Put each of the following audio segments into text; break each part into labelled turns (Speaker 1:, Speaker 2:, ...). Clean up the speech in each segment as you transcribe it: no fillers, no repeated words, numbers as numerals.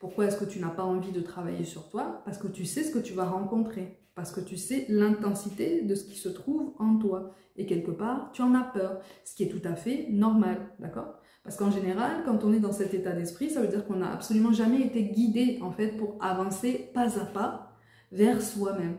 Speaker 1: Pourquoi est-ce que tu n'as pas envie de travailler sur toi? Parce que tu sais ce que tu vas rencontrer, parce que tu sais l'intensité de ce qui se trouve en toi. Et quelque part, tu en as peur, ce qui est tout à fait normal, d'accord? Parce qu'en général, quand on est dans cet état d'esprit, ça veut dire qu'on n'a absolument jamais été guidé, en fait, pour avancer pas à pas vers soi-même.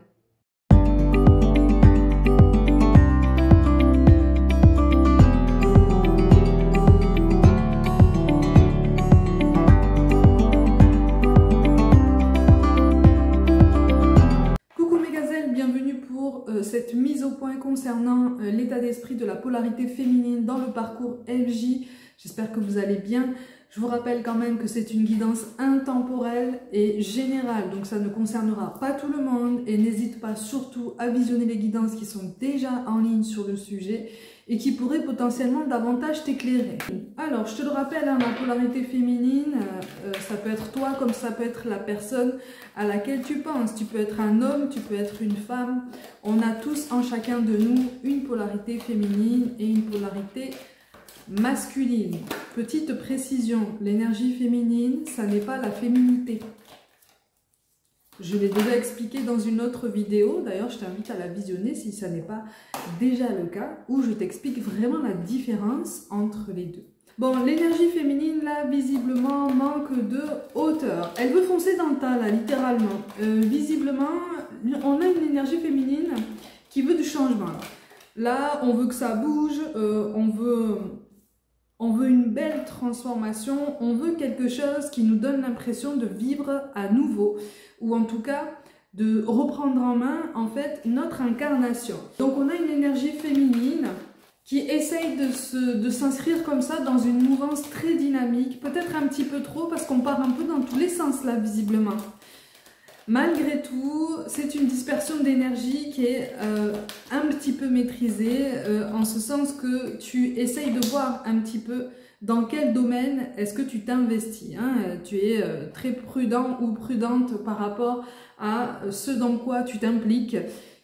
Speaker 1: Cette mise au point concernant l'état d'esprit de la polarité féminine dans le parcours FJ. J'espère que vous allez bien. Je vous rappelle quand même que c'est une guidance intemporelle et générale, donc ça ne concernera pas tout le monde, et n'hésite pas surtout à visionner les guidances qui sont déjà en ligne sur le sujet et qui pourraient potentiellement davantage t'éclairer. Alors, je te le rappelle, hein, la polarité féminine, ça peut être toi comme ça peut être la personne à laquelle tu penses. Tu peux être un homme, tu peux être une femme. On a tous en chacun de nous une polarité féminine et une polarité masculine. Petite précision, l'énergie féminine, ça n'est pas la féminité. Je l'ai déjà expliqué dans une autre vidéo, d'ailleurs je t'invite à la visionner si ça n'est pas déjà le cas, où je t'explique vraiment la différence entre les deux. Bon, l'énergie féminine, là, visiblement, manque de hauteur. Elle veut foncer dans le tas, là, littéralement. Visiblement, on a une énergie féminine qui veut du changement. Là, on veut que ça bouge, on veut une belle transformation, on veut quelque chose qui nous donne l'impression de vivre à nouveau, ou en tout cas de reprendre en main en fait notre incarnation. Donc on a une énergie féminine qui essaye de s'inscrire comme ça dans une mouvance très dynamique, peut-être un petit peu trop parce qu'on part un peu dans tous les sens là visiblement. Malgré tout, c'est une dispersion d'énergie qui est un petit peu maîtrisée, en ce sens que tu essayes de voir un petit peu dans quel domaine est-ce que tu t'investis. Hein. Tu es très prudent ou prudente par rapport à ce dans quoi tu t'impliques,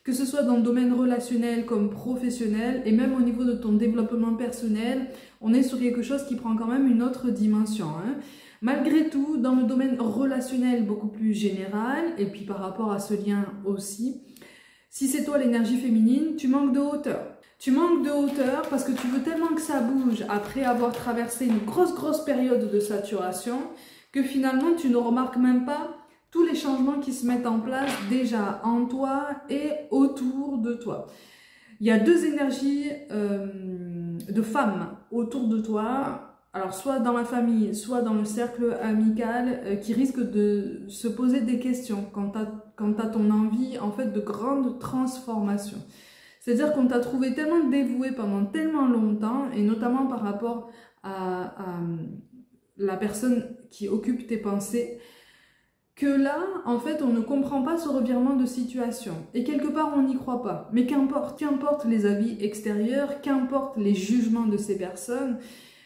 Speaker 1: que ce soit dans le domaine relationnel comme professionnel, et même au niveau de ton développement personnel, on est sur quelque chose qui prend quand même une autre dimension. Hein. Malgré tout, dans le domaine relationnel beaucoup plus général, et puis par rapport à ce lien aussi, si c'est toi l'énergie féminine, tu manques de hauteur. Tu manques de hauteur parce que tu veux tellement que ça bouge après avoir traversé une grosse période de saturation que finalement tu ne remarques même pas tous les changements qui se mettent en place déjà en toi et autour de toi. Il y a deux énergies de femmes autour de toi. Alors, soit dans la famille, soit dans le cercle amical, qui risquent de se poser des questions quant à ton envie, en fait, de grande transformation. C'est-à-dire qu'on t'a trouvé tellement dévoué pendant tellement longtemps, et notamment par rapport à la personne qui occupe tes pensées, que là, en fait, on ne comprend pas ce revirement de situation. Et quelque part, on n'y croit pas. Mais qu'importe les avis extérieurs, qu'importe les jugements de ces personnes,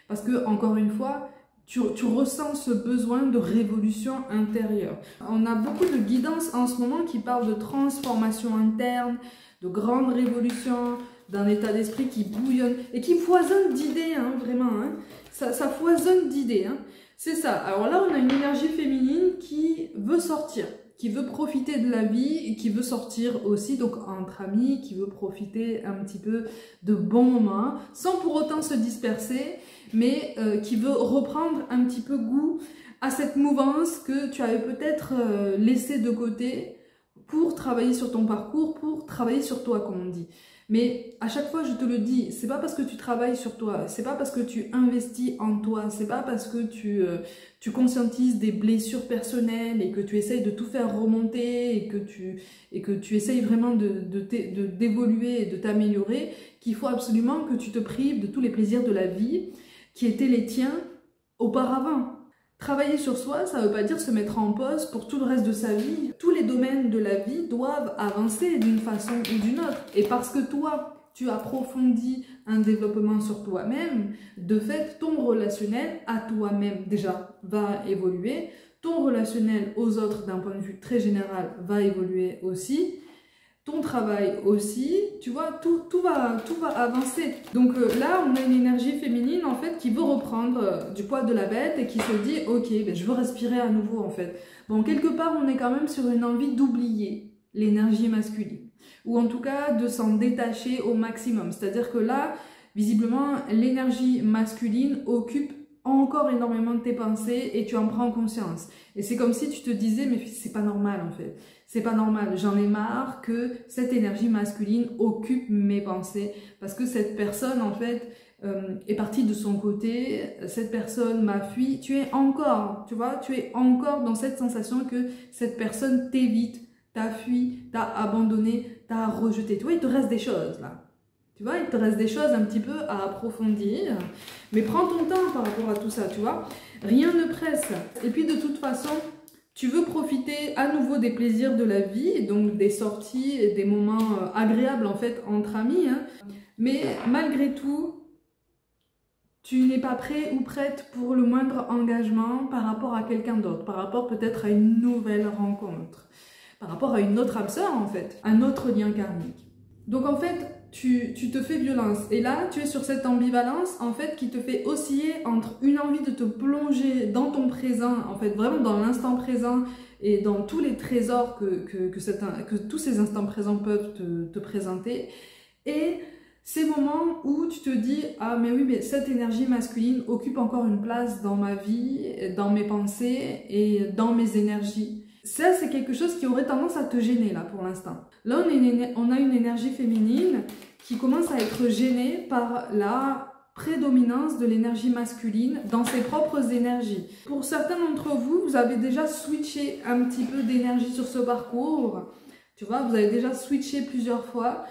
Speaker 1: parce que, encore une fois, tu ressens ce besoin de révolution intérieure. On a beaucoup de guidance en ce moment qui parlent de transformation interne, de grande révolution, d'un état d'esprit qui bouillonne et qui foisonne d'idées, hein, vraiment. Hein. Ça foisonne d'idées. Hein. C'est ça. Alors là, on a une énergie féminine qui veut sortir, qui veut profiter de la vie et qui veut sortir aussi, donc entre amis, qui veut profiter un petit peu de bons moments, sans pour autant se disperser, mais qui veut reprendre un petit peu goût à cette mouvance que tu avais peut-être laissée de côté pour travailler sur ton parcours, pour travailler sur toi, comme on dit. Mais à chaque fois, je te le dis, c'est pas parce que tu travailles sur toi, c'est pas parce que tu investis en toi, c'est pas parce que tu conscientises des blessures personnelles et que tu essayes de tout faire remonter et que tu essayes vraiment d'évoluer et de t'améliorer qu'il faut absolument que tu te prives de tous les plaisirs de la vie qui étaient les tiens auparavant. Travailler sur soi, ça ne veut pas dire se mettre en pause pour tout le reste de sa vie. Tous les domaines de la vie doivent avancer d'une façon ou d'une autre. Et parce que toi, tu approfondis un développement sur toi-même, de fait, ton relationnel à toi-même déjà va évoluer. Ton relationnel aux autres d'un point de vue très général va évoluer aussi. ton travail aussi, tu vois, tout va avancer. Donc là, on a une énergie féminine en fait qui veut reprendre du poids de la bête et qui se dit ok, ben, je veux respirer à nouveau en fait. Bon, quelque part, on est quand même sur une envie d'oublier l'énergie masculine, ou en tout cas de s'en détacher au maximum. C'est-à-dire que là, visiblement, l'énergie masculine occupe encore énormément de tes pensées et tu en prends conscience. Et c'est comme si tu te disais, mais c'est pas normal en fait. C'est pas normal, j'en ai marre que cette énergie masculine occupe mes pensées parce que cette personne en fait est partie de son côté, cette personne m'a fui. Tu es encore, tu vois, tu es encore dans cette sensation que cette personne t'évite, t'a fui, t'a abandonné, t'a rejeté. Tu vois, il te reste des choses là. Tu vois, il te reste des choses un petit peu à approfondir. Mais prends ton temps par rapport à tout ça, tu vois. Rien ne presse. Et puis de toute façon, tu veux profiter à nouveau des plaisirs de la vie, donc des sorties et des moments agréables en fait entre amis. Hein. Mais malgré tout, tu n'es pas prêt ou prête pour le moindre engagement par rapport à quelqu'un d'autre, par rapport peut-être à une nouvelle rencontre, par rapport à une autre âme sœur en fait, un autre lien karmique. Donc en fait, tu te fais violence. Et là, tu es sur cette ambivalence, en fait, qui te fait osciller entre une envie de te plonger dans ton présent, en fait, vraiment dans l'instant présent et dans tous les trésors que tous ces instants présents peuvent te présenter. Et ces moments où tu te dis « Ah, mais oui, mais cette énergie masculine occupe encore une place dans ma vie, dans mes pensées et dans mes énergies. » Ça, c'est quelque chose qui aurait tendance à te gêner, là, pour l'instant. Là, on a une énergie féminine qui commence à être gênée par la prédominance de l'énergie masculine dans ses propres énergies. Pour certains d'entre vous, vous avez déjà switché un petit peu d'énergie sur ce parcours. Tu vois, vous avez déjà switché plusieurs fois.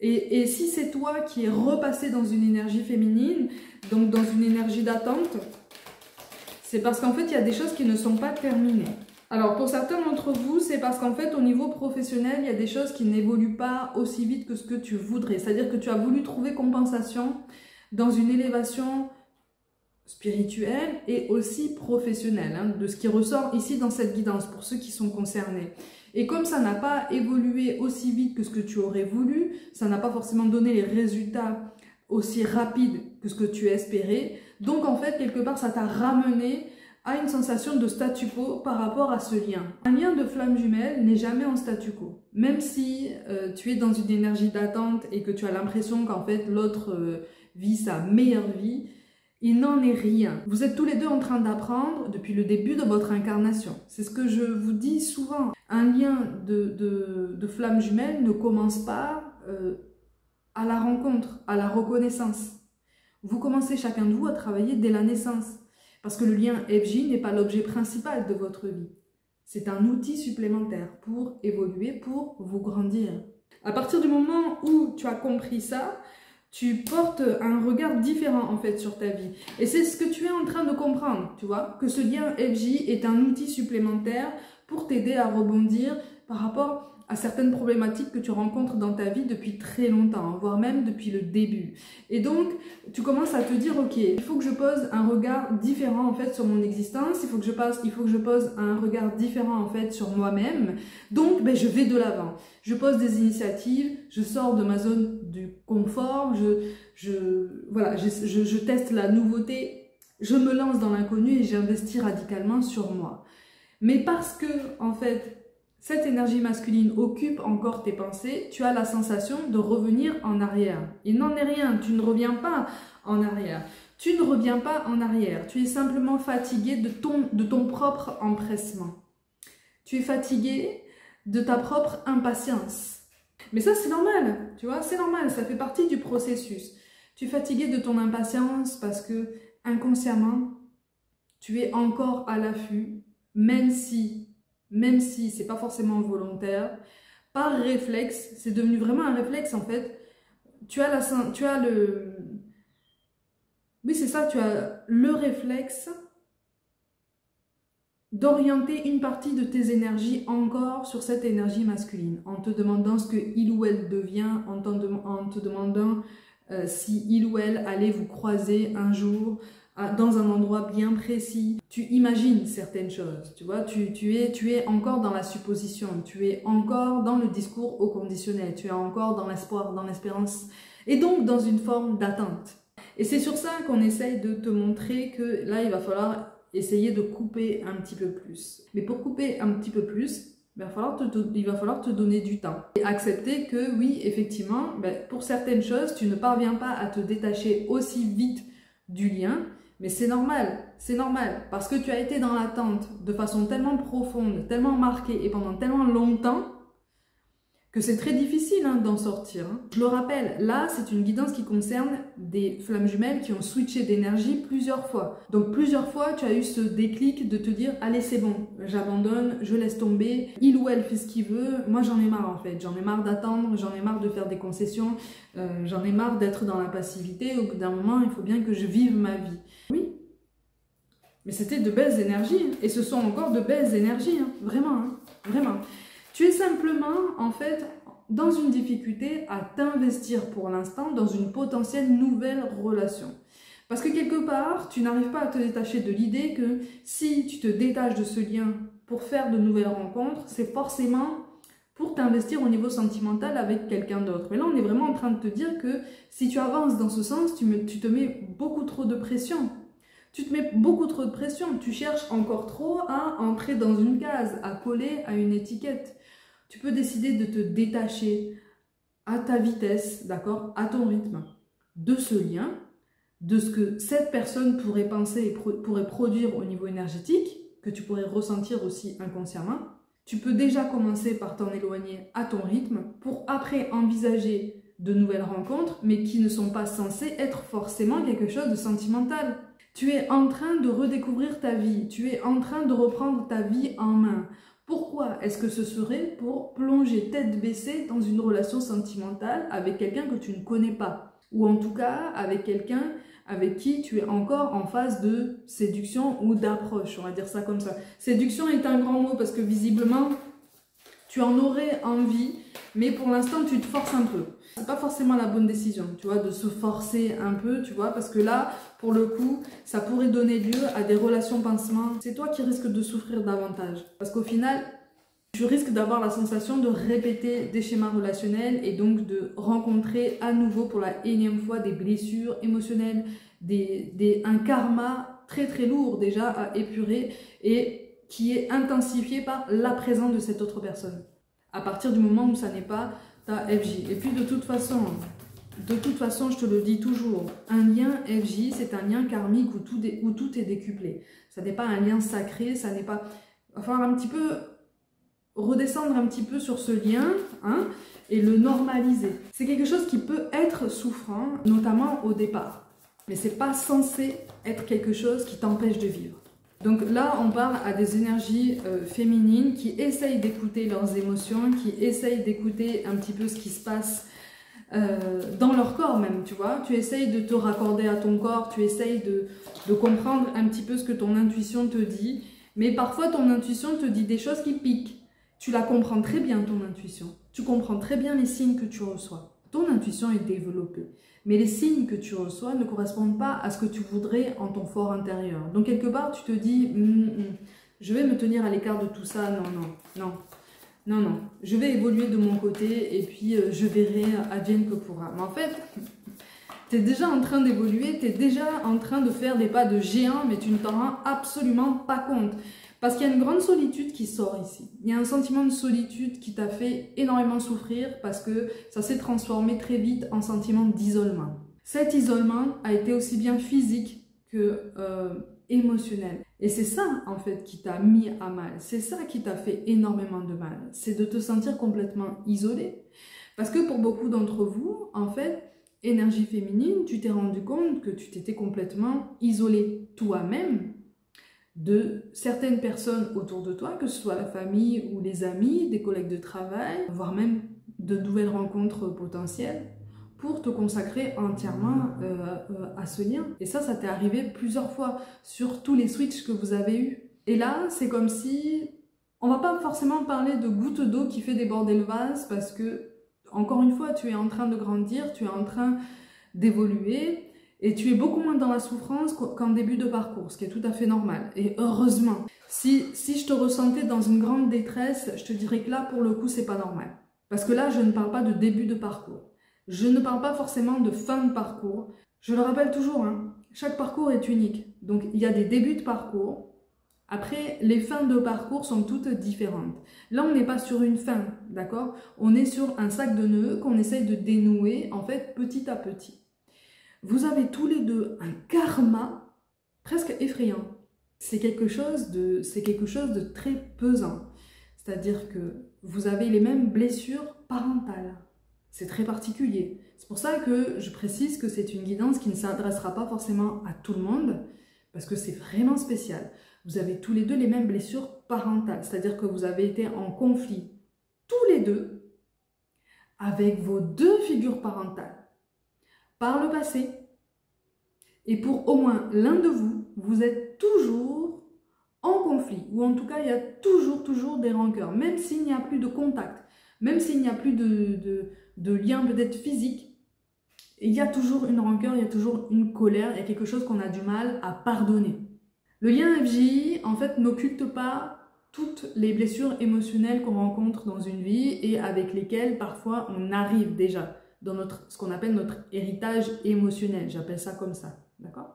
Speaker 1: Et si c'est toi qui es repassé dans une énergie féminine, donc dans une énergie d'attente, c'est parce qu'en fait, il y a des choses qui ne sont pas terminées. Alors, pour certains d'entre vous, c'est parce qu'en fait, au niveau professionnel, il y a des choses qui n'évoluent pas aussi vite que ce que tu voudrais. C'est-à-dire que tu as voulu trouver compensation dans une élévation spirituelle et aussi professionnelle, hein, de ce qui ressort ici dans cette guidance, pour ceux qui sont concernés. Et comme ça n'a pas évolué aussi vite que ce que tu aurais voulu, ça n'a pas forcément donné les résultats aussi rapides que ce que tu espérais, donc en fait, quelque part, ça t'a ramené à une sensation de statu quo par rapport à ce lien. Un lien de flamme jumelle n'est jamais en statu quo. Même si tu es dans une énergie d'attente et que tu as l'impression qu'en fait l'autre vit sa meilleure vie, il n'en est rien. Vous êtes tous les deux en train d'apprendre depuis le début de votre incarnation. C'est ce que je vous dis souvent. Un lien de flamme jumelle ne commence pas à la rencontre, à la reconnaissance. Vous commencez chacun de vous à travailler dès la naissance. Parce que le lien FJ n'est pas l'objet principal de votre vie. C'est un outil supplémentaire pour évoluer, pour vous grandir. À partir du moment où tu as compris ça, tu portes un regard différent en fait sur ta vie. Et c'est ce que tu es en train de comprendre, tu vois, que ce lien FJ est un outil supplémentaire pour t'aider à rebondir par rapport à certaines problématiques que tu rencontres dans ta vie depuis très longtemps, voire même depuis le début. Et donc, tu commences à te dire, ok, il faut que je pose un regard différent en fait sur mon existence, il faut que je pose un regard différent en fait sur moi-même. Donc, ben, je vais de l'avant. Je pose des initiatives, je sors de ma zone du confort, je teste la nouveauté, je me lance dans l'inconnu et j'investis radicalement sur moi. Mais parce que, en fait, cette énergie masculine occupe encore tes pensées, tu as la sensation de revenir en arrière. Il n'en est rien, tu ne reviens pas en arrière. Tu ne reviens pas en arrière, tu es simplement fatigué de ton propre empressement. Tu es fatigué de ta propre impatience. Mais ça, c'est normal, tu vois, c'est normal, ça fait partie du processus. Tu es fatigué de ton impatience parce que, inconsciemment, tu es encore à l'affût, même si c'est pas forcément volontaire, par réflexe, c'est devenu vraiment un réflexe en fait. Tu as le réflexe d'orienter une partie de tes énergies encore sur cette énergie masculine, en te demandant ce que il ou elle devient, en te demandant si il ou elle allait vous croiser un jour, dans un endroit bien précis. Tu imagines certaines choses, tu vois, tu es encore dans la supposition, tu es encore dans le discours au conditionnel, tu es encore dans l'espoir, dans l'espérance, et donc dans une forme d'attente. Et c'est sur ça qu'on essaye de te montrer que là, il va falloir essayer de couper un petit peu plus. Mais pour couper un petit peu plus, il va falloir te donner du temps. Et accepter que oui, effectivement, pour certaines choses, tu ne parviens pas à te détacher aussi vite du lien, mais c'est normal, parce que tu as été dans l'attente de façon tellement profonde, tellement marquée et pendant tellement longtemps, que c'est très difficile d'en sortir. Je le rappelle, là, c'est une guidance qui concerne des flammes jumelles qui ont switché d'énergie plusieurs fois. Donc plusieurs fois, tu as eu ce déclic de te dire « Allez, c'est bon, j'abandonne, je laisse tomber, il ou elle fait ce qu'il veut, moi j'en ai marre en fait, j'en ai marre d'attendre, j'en ai marre de faire des concessions, j'en ai marre d'être dans la passivité, au bout d'un moment, il faut bien que je vive ma vie. » Oui, mais c'était de belles énergies, et ce sont encore de belles énergies, vraiment, vraiment. Tu es simplement, en fait, dans une difficulté à t'investir pour l'instant dans une potentielle nouvelle relation. Parce que quelque part, tu n'arrives pas à te détacher de l'idée que si tu te détaches de ce lien pour faire de nouvelles rencontres, c'est forcément pour t'investir au niveau sentimental avec quelqu'un d'autre. Mais là, on est vraiment en train de te dire que si tu avances dans ce sens, tu te mets beaucoup trop de pression. Tu te mets beaucoup trop de pression. Tu cherches encore trop à entrer dans une case, à coller à une étiquette. Tu peux décider de te détacher à ta vitesse, d'accord, à ton rythme, de ce lien, de ce que cette personne pourrait penser et pourrait produire au niveau énergétique, que tu pourrais ressentir aussi inconsciemment. Tu peux déjà commencer par t'en éloigner à ton rythme pour après envisager de nouvelles rencontres, mais qui ne sont pas censées être forcément quelque chose de sentimental. Tu es en train de redécouvrir ta vie, tu es en train de reprendre ta vie en main. Pourquoi est-ce que ce serait pour plonger tête baissée dans une relation sentimentale avec quelqu'un que tu ne connais pas? Ou en tout cas avec quelqu'un avec qui tu es encore en phase de séduction ou d'approche, on va dire ça comme ça. Séduction est un grand mot parce que visiblement tu en aurais envie, mais pour l'instant tu te forces un peu. C'est pas forcément la bonne décision, tu vois, de se forcer un peu, tu vois, parce que là, pour le coup, ça pourrait donner lieu à des relations pansements. C'est toi qui risques de souffrir davantage. Parce qu'au final, tu risques d'avoir la sensation de répéter des schémas relationnels et donc de rencontrer à nouveau pour la énième fois des blessures émotionnelles, un karma très très lourd déjà à épurer et qui est intensifié par la présence de cette autre personne. À partir du moment où ça n'est pas ta FJ. Et puis de toute façon, je te le dis toujours, un lien FJ, c'est un lien karmique où tout est décuplé. Ça n'est pas un lien sacré, ça n'est pas... Il va falloir un petit peu redescendre un petit peu sur ce lien et le normaliser. C'est quelque chose qui peut être souffrant, notamment au départ. Mais c'est pas censé être quelque chose qui t'empêche de vivre. Donc là, on parle à des énergies féminines qui essayent d'écouter leurs émotions, qui essayent d'écouter un petit peu ce qui se passe dans leur corps même, tu vois. Tu essayes de te raccorder à ton corps, tu essayes de comprendre un petit peu ce que ton intuition te dit. Mais parfois, ton intuition te dit des choses qui piquent. Tu la comprends très bien, ton intuition. Tu comprends très bien les signes que tu reçois. Ton intuition est développée. Mais les signes que tu reçois ne correspondent pas à ce que tu voudrais en ton fort intérieur. Donc quelque part, tu te dis, je vais me tenir à l'écart de tout ça, non. Je vais évoluer de mon côté et puis je verrai, advienne que pourra. Mais en fait, tu es déjà en train d'évoluer, tu es déjà en train de faire des pas de géant, mais tu ne t'en rends absolument pas compte. Parce qu'il y a une grande solitude qui sort ici. Il y a un sentiment de solitude qui t'a fait énormément souffrir parce que ça s'est transformé très vite en sentiment d'isolement. Cet isolement a été aussi bien physique que émotionnel. Et c'est ça, en fait, qui t'a mis à mal. C'est ça qui t'a fait énormément de mal. C'est de te sentir complètement isolé. Parce que pour beaucoup d'entre vous, en fait, énergie féminine, tu t'es rendu compte que tu t'étais complètement isolé toi-même de certaines personnes autour de toi, que ce soit la famille ou les amis, des collègues de travail, voire même de nouvelles rencontres potentielles, pour te consacrer entièrement à ce lien. Et ça t'est arrivé plusieurs fois sur tous les switches que vous avez eus. Et là, c'est comme si... On va pas forcément parler de goutte d'eau qui fait déborder le vase, parce que, encore une fois, tu es en train de grandir, tu es en train d'évoluer, Et tu es beaucoup moins dans la souffrance qu'en début de parcours, ce qui est tout à fait normal. Et heureusement, si je te ressentais dans une grande détresse, je te dirais que là, pour le coup, c'est pas normal. Parce que là, je ne parle pas de début de parcours. Je ne parle pas forcément de fin de parcours. Je le rappelle toujours, hein, chaque parcours est unique. Donc, il y a des débuts de parcours. Après, les fins de parcours sont toutes différentes. Là, on n'est pas sur une fin, d'accord? On est sur un sac de nœuds qu'on essaye de dénouer, en fait, petit à petit. Vous avez tous les deux un karma presque effrayant. C'est quelque chose de très pesant. C'est-à-dire que vous avez les mêmes blessures parentales. C'est très particulier. C'est pour ça que je précise que c'est une guidance qui ne s'adressera pas forcément à tout le monde, parce que c'est vraiment spécial. Vous avez tous les deux les mêmes blessures parentales, c'est-à-dire que vous avez été en conflit tous les deux avec vos deux figures parentales par le passé. Et pour au moins l'un de vous, vous êtes toujours en conflit, ou en tout cas, il y a toujours des rancœurs, même s'il n'y a plus de contact, même s'il n'y a plus de lien peut-être physique, il y a toujours une rancœur, il y a toujours une colère, il y a quelque chose qu'on a du mal à pardonner. Le lien FJ, en fait, n'occulte pas toutes les blessures émotionnelles qu'on rencontre dans une vie et avec lesquelles parfois on arrive déjà dans ce qu'on appelle notre héritage émotionnel, j'appelle ça comme ça, d'accord?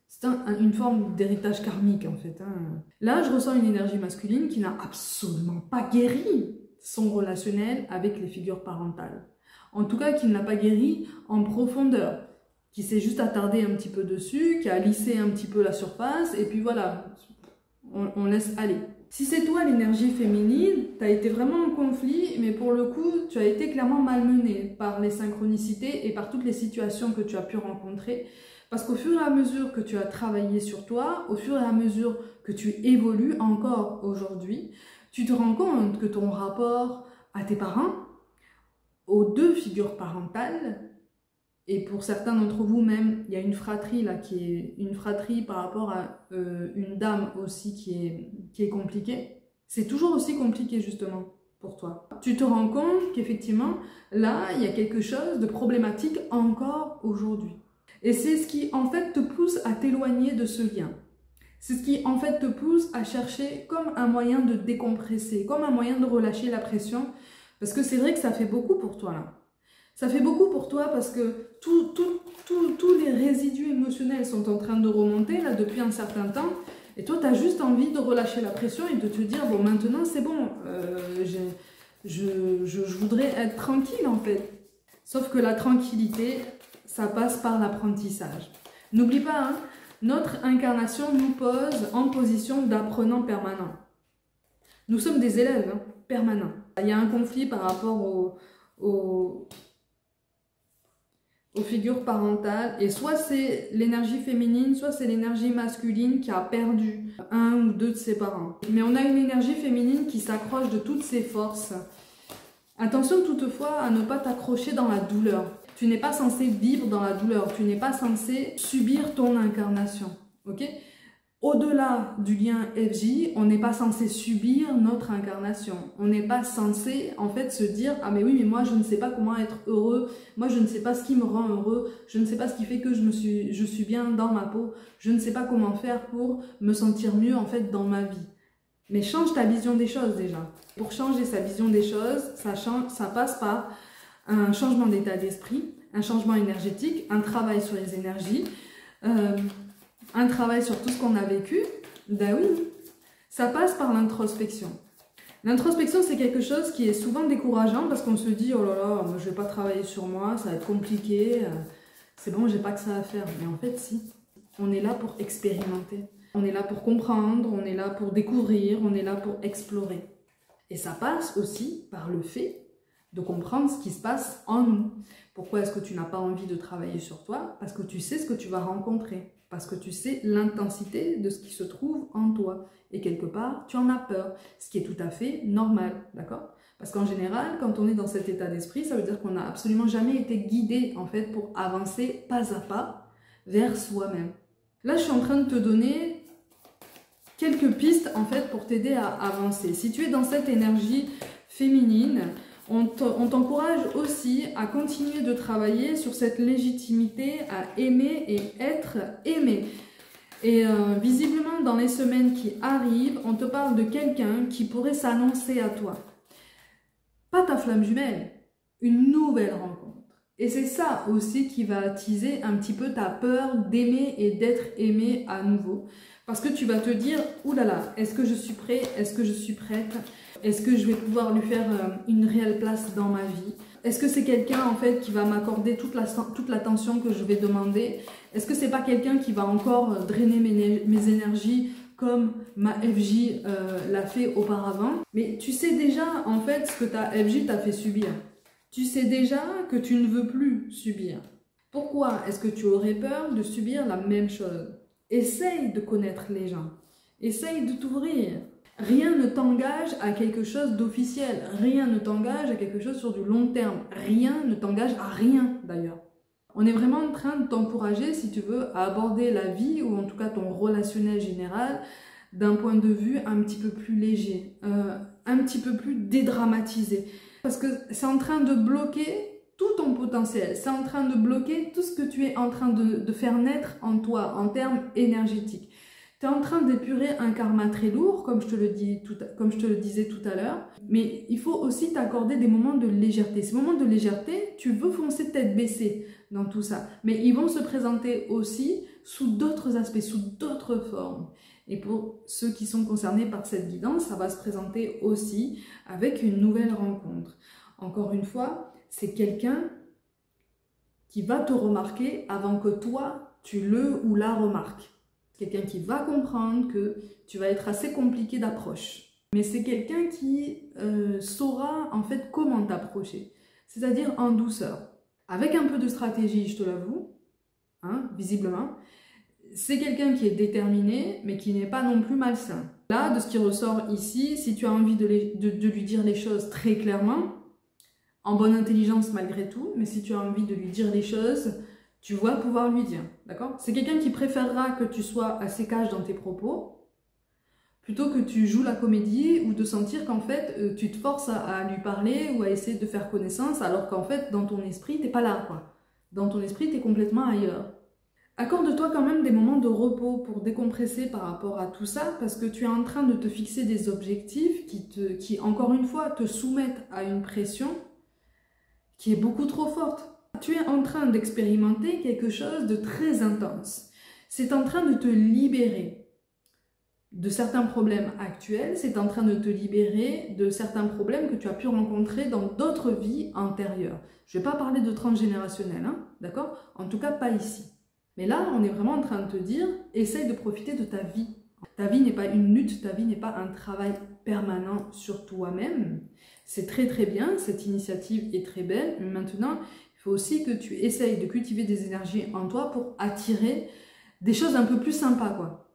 Speaker 1: C'est une forme d'héritage karmique en fait. Hein. Là, je ressens une énergie masculine qui n'a absolument pas guéri son relationnel avec les figures parentales. En tout cas, qui ne l'a pas guéri en profondeur, qui s'est juste attardé un petit peu dessus, qui a lissé un petit peu la surface, et puis voilà, on laisse aller. Si c'est toi l'énergie féminine, tu as été vraiment en conflit, mais pour le coup, tu as été clairement malmenée par les synchronicités et par toutes les situations que tu as pu rencontrer. Parce qu'au fur et à mesure que tu as travaillé sur toi, au fur et à mesure que tu évolues encore aujourd'hui, tu te rends compte que ton rapport à tes parents, aux deux figures parentales, et pour certains d'entre vous même, il y a une fratrie là qui est une fratrie par rapport à une dame aussi qui est compliquée. C'est toujours aussi compliqué justement pour toi. Tu te rends compte qu'effectivement, là, il y a quelque chose de problématique encore aujourd'hui. Et c'est ce qui en fait te pousse à t'éloigner de ce lien. C'est ce qui en fait te pousse à chercher comme un moyen de décompresser, comme un moyen de relâcher la pression. Parce que c'est vrai que ça fait beaucoup pour toi là. Ça fait beaucoup pour toi parce que tous les résidus émotionnels sont en train de remonter là depuis un certain temps. Et toi, tu as juste envie de relâcher la pression et de te dire, bon maintenant c'est bon, je voudrais être tranquille en fait. Sauf que la tranquillité, ça passe par l'apprentissage. N'oublie pas, hein, notre incarnation nous pose en position d'apprenant permanent. Nous sommes des élèves hein, permanents. Il y a un conflit par rapport aux figures parentales, et soit c'est l'énergie féminine, soit c'est l'énergie masculine qui a perdu un ou deux de ses parents. Mais on a une énergie féminine qui s'accroche de toutes ses forces. Attention toutefois à ne pas t'accrocher dans la douleur. Tu n'es pas censé vivre dans la douleur, tu n'es pas censé subir ton incarnation, ok? Au-delà du lien FJ, on n'est pas censé subir notre incarnation. On n'est pas censé, en fait, se dire « Ah mais oui, mais moi, je ne sais pas comment être heureux. Moi, je ne sais pas ce qui me rend heureux. Je ne sais pas ce qui fait que je suis bien dans ma peau. Je ne sais pas comment faire pour me sentir mieux, en fait, dans ma vie. » Mais change ta vision des choses, déjà. Pour changer sa vision des choses, ça passe par un changement d'état d'esprit, un changement énergétique, un travail sur les énergies, un travail sur tout ce qu'on a vécu. Ben oui, ça passe par l'introspection. L'introspection, c'est quelque chose qui est souvent décourageant parce qu'on se dit « Oh là là, moi, je ne vais pas travailler sur moi, ça va être compliqué, c'est bon, j'ai pas que ça à faire. » Mais en fait, si. On est là pour expérimenter. On est là pour comprendre, on est là pour découvrir, on est là pour explorer. Et ça passe aussi par le fait de comprendre ce qui se passe en nous. Pourquoi est-ce que tu n'as pas envie de travailler sur toi? Parce que tu sais ce que tu vas rencontrer. Parce que tu sais l'intensité de ce qui se trouve en toi. Et quelque part, tu en as peur. Ce qui est tout à fait normal, d'accord? Parce qu'en général, quand on est dans cet état d'esprit, ça veut dire qu'on n'a absolument jamais été guidé, en fait, pour avancer pas à pas vers soi-même. Là, je suis en train de te donner quelques pistes, en fait, pour t'aider à avancer. Si tu es dans cette énergie féminine, On t'encourage aussi à continuer de travailler sur cette légitimité à aimer et être aimé. Et visiblement, dans les semaines qui arrivent, on te parle de quelqu'un qui pourrait s'annoncer à toi. Pas ta flamme jumelle, une nouvelle rencontre. Et c'est ça aussi qui va attiser un petit peu ta peur d'aimer et d'être aimé à nouveau. Parce que tu vas te dire, oulala, est-ce que je suis prêt? Est-ce que je suis prête? Est-ce que je vais pouvoir lui faire une réelle place dans ma vie? Est-ce que c'est quelqu'un en fait qui va m'accorder toute l'attention que je vais demander? Est-ce que c'est pas quelqu'un qui va encore drainer mes énergies comme ma FJ l'a fait auparavant? Mais tu sais déjà en fait ce que ta FJ t'a fait subir. Tu sais déjà que tu ne veux plus subir. Pourquoi est-ce que tu aurais peur de subir la même chose? Essaye de connaître les gens. Essaye de t'ouvrir. Rien ne t'engage à quelque chose d'officiel. Rien ne t'engage à quelque chose sur du long terme. Rien ne t'engage à rien d'ailleurs. On est vraiment en train de t'encourager, si tu veux, à aborder la vie ou en tout cas ton relationnel général d'un point de vue un petit peu plus léger, un petit peu plus dédramatisé. Parce que c'est en train de bloquer tout ton potentiel. C'est en train de bloquer tout ce que tu es en train de faire naître en toi en termes énergétiques. Tu es en train d'épurer un karma très lourd, comme je te le disais tout à l'heure. Mais il faut aussi t'accorder des moments de légèreté. Ces moments de légèreté, tu veux foncer tête baissée dans tout ça. Mais ils vont se présenter aussi sous d'autres aspects, sous d'autres formes. Et pour ceux qui sont concernés par cette guidance, ça va se présenter aussi avec une nouvelle rencontre. Encore une fois, c'est quelqu'un qui va te remarquer avant que toi, tu le ou la remarques. Quelqu'un qui va comprendre que tu vas être assez compliqué d'approche. Mais c'est quelqu'un qui saura en fait comment t'approcher. C'est-à-dire en douceur. Avec un peu de stratégie, je te l'avoue, hein, visiblement. C'est quelqu'un qui est déterminé, mais qui n'est pas non plus malsain. Là, de ce qui ressort ici, si tu as envie de lui dire les choses très clairement, en bonne intelligence malgré tout, mais si tu as envie de lui dire les choses, tu vas pouvoir lui dire, d'accord? C'est quelqu'un qui préférera que tu sois assez cash dans tes propos, plutôt que tu joues la comédie ou de sentir qu'en fait, tu te forces à lui parler ou à essayer de faire connaissance, alors qu'en fait, dans ton esprit, t'es pas là, quoi. Dans ton esprit, t'es complètement ailleurs. Accorde-toi quand même des moments de repos pour décompresser par rapport à tout ça, parce que tu es en train de te fixer des objectifs qui encore une fois, te soumettent à une pression qui est beaucoup trop forte. Tu es en train d'expérimenter quelque chose de très intense. C'est en train de te libérer de certains problèmes actuels, c'est en train de te libérer de certains problèmes que tu as pu rencontrer dans d'autres vies antérieures. Je ne vais pas parler de transgénérationnel, hein, d'accord? En tout cas, pas ici. Mais là, on est vraiment en train de te dire, essaye de profiter de ta vie. Ta vie n'est pas une lutte, ta vie n'est pas un travail permanent sur toi-même. C'est très très bien, cette initiative est très belle, mais maintenant, il faut aussi que tu essayes de cultiver des énergies en toi pour attirer des choses un peu plus sympas, quoi.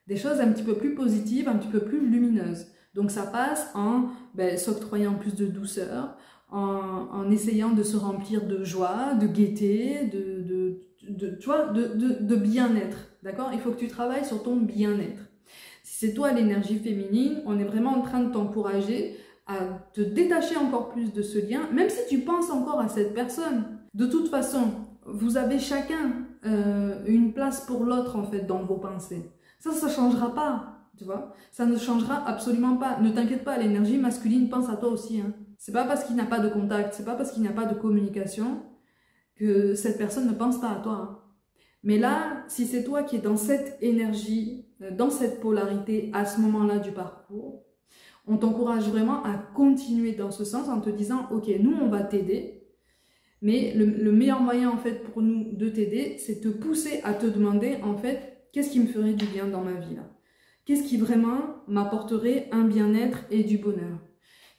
Speaker 1: Des choses un petit peu plus positives, un petit peu plus lumineuses. Donc ça passe en s'octroyant plus de douceur, en essayant de se remplir de joie, de gaieté, de bien-être, d'accord? Il faut que tu travailles sur ton bien-être. Si c'est toi l'énergie féminine, on est vraiment en train de t'encourager à te détacher encore plus de ce lien, même si tu penses encore à cette personne. De toute façon, vous avez chacun une place pour l'autre en fait dans vos pensées. Ça ne changera pas, tu vois? Ça ne changera absolument pas. Ne t'inquiète pas, l'énergie masculine pense à toi aussi, hein. C'est pas parce qu'il n'y a pas de contact, c'est pas parce qu'il n'y a pas de communication que cette personne ne pense pas à toi, hein. Mais là, si c'est toi qui es dans cette énergie, dans cette polarité à ce moment-là du parcours, on t'encourage vraiment à continuer dans ce sens en te disant, ok, nous on va t'aider, mais le meilleur moyen en fait pour nous de t'aider, c'est te pousser à te demander en fait, qu'est-ce qui me ferait du bien dans ma vie là? Qu'est-ce qui vraiment m'apporterait un bien-être et du bonheur?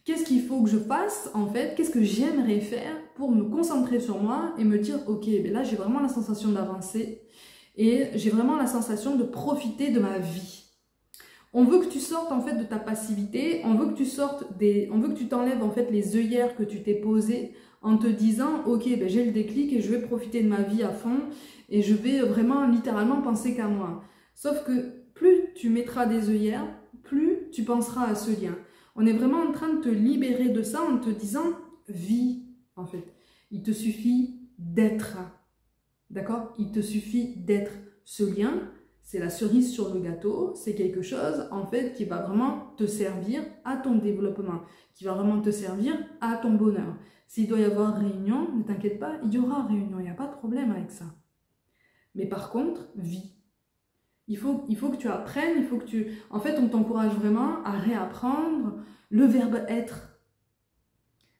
Speaker 1: Qu'est-ce qu'il faut que je fasse en fait? Qu'est-ce que j'aimerais faire pour me concentrer sur moi et me dire, ok, ben là j'ai vraiment la sensation d'avancer et j'ai vraiment la sensation de profiter de ma vie. On veut que tu sortes en fait de ta passivité, on veut que tu t'enlèves en fait les œillères que tu t'es posées en te disant, ok, ben j'ai le déclic et je vais profiter de ma vie à fond et je vais vraiment littéralement penser qu'à moi. Sauf que plus tu mettras des œillères, plus tu penseras à ce lien. On est vraiment en train de te libérer de ça en te disant, vis en fait. Il te suffit d'être. D'accord? Il te suffit d'être. Ce lien, c'est la cerise sur le gâteau, c'est quelque chose en fait qui va vraiment te servir à ton développement, qui va vraiment te servir à ton bonheur. S'il doit y avoir réunion, ne t'inquiète pas, il y aura réunion, il n'y a pas de problème avec ça. Mais par contre, vis. Il faut que tu apprennes, il faut que tu... En fait, on t'encourage vraiment à réapprendre le verbe être.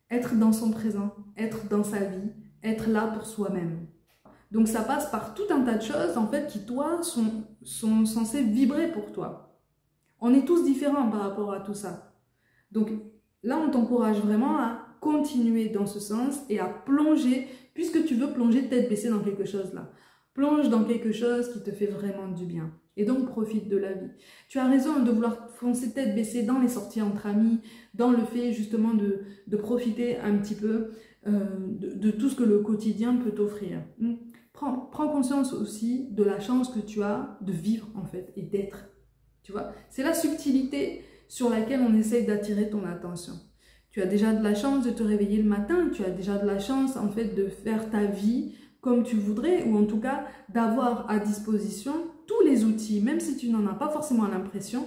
Speaker 1: Être dans son présent, être dans sa vie, être là pour soi-même. Donc ça passe par tout un tas de choses en fait qui toi sont censées vibrer pour toi. On est tous différents par rapport à tout ça. Donc là on t'encourage vraiment à continuer dans ce sens et à plonger, puisque tu veux plonger tête baissée dans quelque chose là. Plonge dans quelque chose qui te fait vraiment du bien. Et donc profite de la vie. Tu as raison de vouloir foncer tête baissée dans les sorties entre amis, dans le fait justement de profiter un petit peu de tout ce que le quotidien peut t'offrir. Prends conscience aussi de la chance que tu as de vivre en fait et d'être. Tu vois, c'est la subtilité sur laquelle on essaye d'attirer ton attention. Tu as déjà de la chance de te réveiller le matin, tu as déjà de la chance en fait de faire ta vie comme tu voudrais, ou en tout cas d'avoir à disposition tous les outils, même si tu n'en as pas forcément l'impression,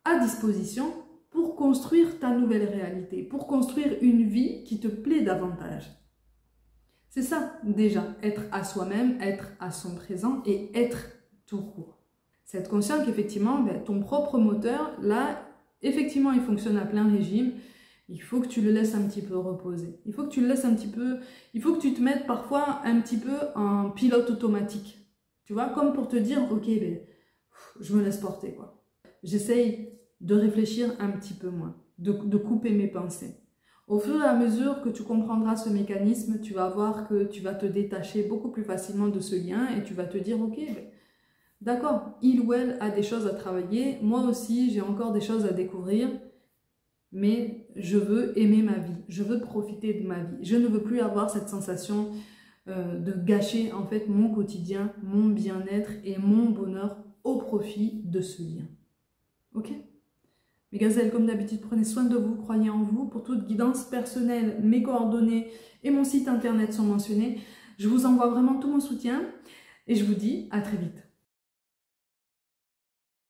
Speaker 1: à disposition pour construire ta nouvelle réalité, pour construire une vie qui te plaît davantage. C'est ça déjà, être à soi-même, être à son présent et être tout court. C'est être conscient qu'effectivement, ton propre moteur, là, effectivement, il fonctionne à plein régime. Il faut que tu le laisses un petit peu reposer. Il faut que tu le laisses un petit peu... Il faut que tu te mettes parfois un petit peu en pilote automatique. Tu vois, comme pour te dire, ok, je me laisse porter, quoi. J'essaye de réfléchir un petit peu moins, de couper mes pensées. Au fur et à mesure que tu comprendras ce mécanisme, tu vas voir que tu vas te détacher beaucoup plus facilement de ce lien et tu vas te dire, ok, d'accord, il ou elle a des choses à travailler, moi aussi j'ai encore des choses à découvrir, mais je veux aimer ma vie, je veux profiter de ma vie. Je ne veux plus avoir cette sensation de gâcher en fait mon quotidien, mon bien-être et mon bonheur au profit de ce lien. Ok ? Mes gazelles, comme d'habitude, prenez soin de vous, croyez en vous. Pour toute guidance personnelle, mes coordonnées et mon site internet sont mentionnés. Je vous envoie vraiment tout mon soutien et je vous dis à très vite.